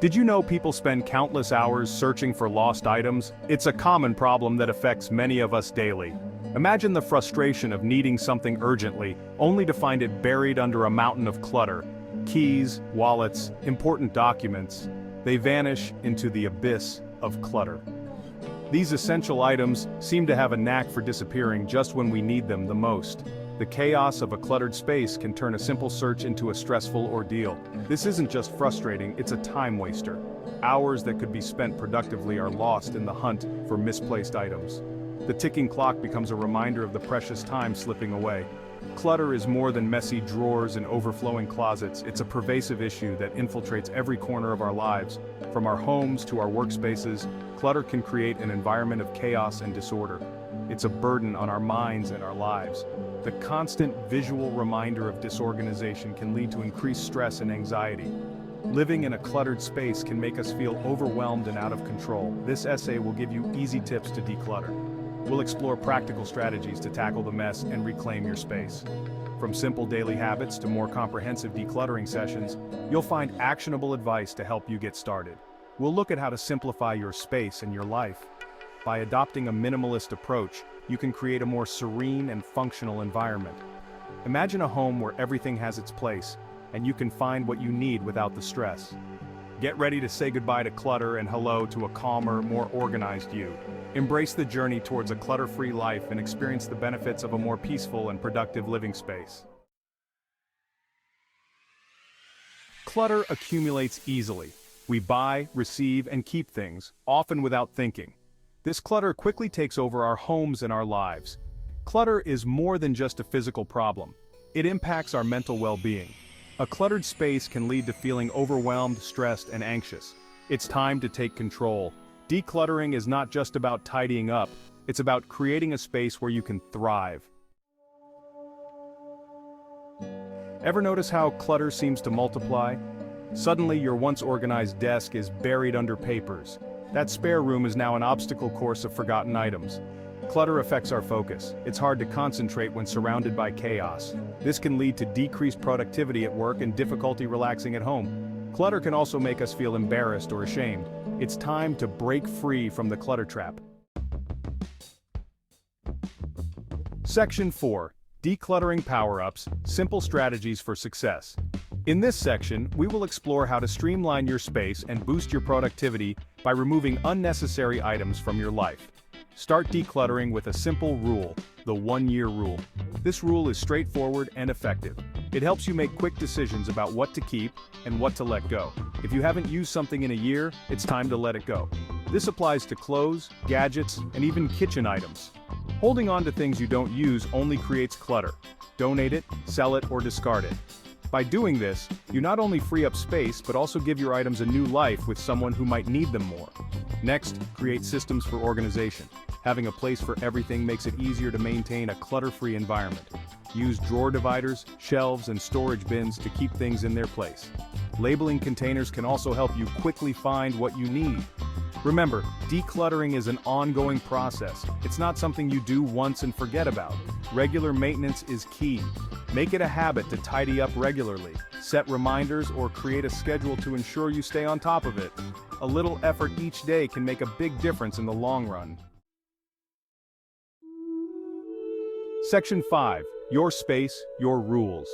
Did you know people spend countless hours searching for lost items? It's a common problem that affects many of us daily. Imagine the frustration of needing something urgently, only to find it buried under a mountain of clutter. Keys, wallets, important documents, they vanish into the abyss of clutter. These essential items seem to have a knack for disappearing just when we need them the most. The chaos of a cluttered space can turn a simple search into a stressful ordeal. This isn't just frustrating, it's a time waster. Hours that could be spent productively are lost in the hunt for misplaced items. The ticking clock becomes a reminder of the precious time slipping away. Clutter is more than messy drawers and overflowing closets. It's a pervasive issue that infiltrates every corner of our lives. From our homes to our workspaces, clutter can create an environment of chaos and disorder. It's a burden on our minds and our lives. The constant visual reminder of disorganization can lead to increased stress and anxiety. Living in a cluttered space can make us feel overwhelmed and out of control. This essay will give you easy tips to declutter. We'll explore practical strategies to tackle the mess and reclaim your space. From simple daily habits to more comprehensive decluttering sessions, you'll find actionable advice to help you get started. We'll look at how to simplify your space and your life. By adopting a minimalist approach, you can create a more serene and functional environment. Imagine a home where everything has its place, and you can find what you need without the stress. Get ready to say goodbye to clutter and hello to a calmer, more organized you. Embrace the journey towards a clutter-free life and experience the benefits of a more peaceful and productive living space. Clutter accumulates easily. We buy, receive, and keep things, often without thinking. This clutter quickly takes over our homes and our lives. Clutter is more than just a physical problem. It impacts our mental well-being. A cluttered space can lead to feeling overwhelmed, stressed, and anxious. It's time to take control. Decluttering is not just about tidying up, it's about creating a space where you can thrive. Ever notice how clutter seems to multiply? Suddenly, your once organized desk is buried under papers. That spare room is now an obstacle course of forgotten items. Clutter affects our focus. It's hard to concentrate when surrounded by chaos. This can lead to decreased productivity at work and difficulty relaxing at home. Clutter can also make us feel embarrassed or ashamed. It's time to break free from the clutter trap. Section 4. Decluttering Power-Ups, Simple Strategies for Success. In this section, we will explore how to streamline your space and boost your productivity by removing unnecessary items from your life. Start decluttering with a simple rule, the 1-year rule. This rule is straightforward and effective. It helps you make quick decisions about what to keep and what to let go. If you haven't used something in a year, it's time to let it go. This applies to clothes, gadgets, and even kitchen items. Holding on to things you don't use only creates clutter. Donate it, sell it, or discard it. By doing this, you not only free up space but also give your items a new life with someone who might need them more. Next, create systems for organization. Having a place for everything makes it easier to maintain a clutter-free environment. Use drawer dividers, shelves, and storage bins to keep things in their place. Labeling containers can also help you quickly find what you need. Remember, decluttering is an ongoing process. It's not something you do once and forget about. Regular maintenance is key. Make it a habit to tidy up regularly. Set reminders or create a schedule to ensure you stay on top of it. A little effort each day can make a big difference in the long run. Section 5. Your Space, Your Rules.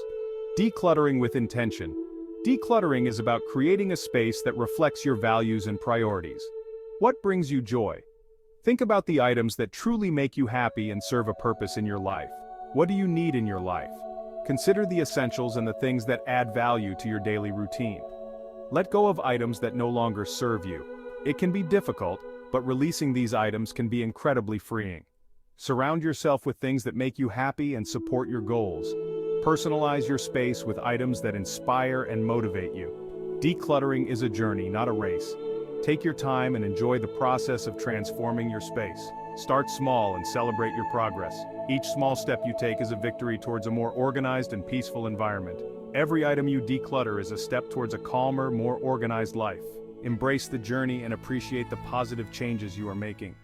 Decluttering with Intention. Decluttering is about creating a space that reflects your values and priorities. What brings you joy? Think about the items that truly make you happy and serve a purpose in your life. What do you need in your life? Consider the essentials and the things that add value to your daily routine. Let go of items that no longer serve you. It can be difficult, but releasing these items can be incredibly freeing. Surround yourself with things that make you happy and support your goals. Personalize your space with items that inspire and motivate you. Decluttering is a journey, not a race. Take your time and enjoy the process of transforming your space. Start small and celebrate your progress. Each small step you take is a victory towards a more organized and peaceful environment. Every item you declutter is a step towards a calmer, more organized life. Embrace the journey and appreciate the positive changes you are making.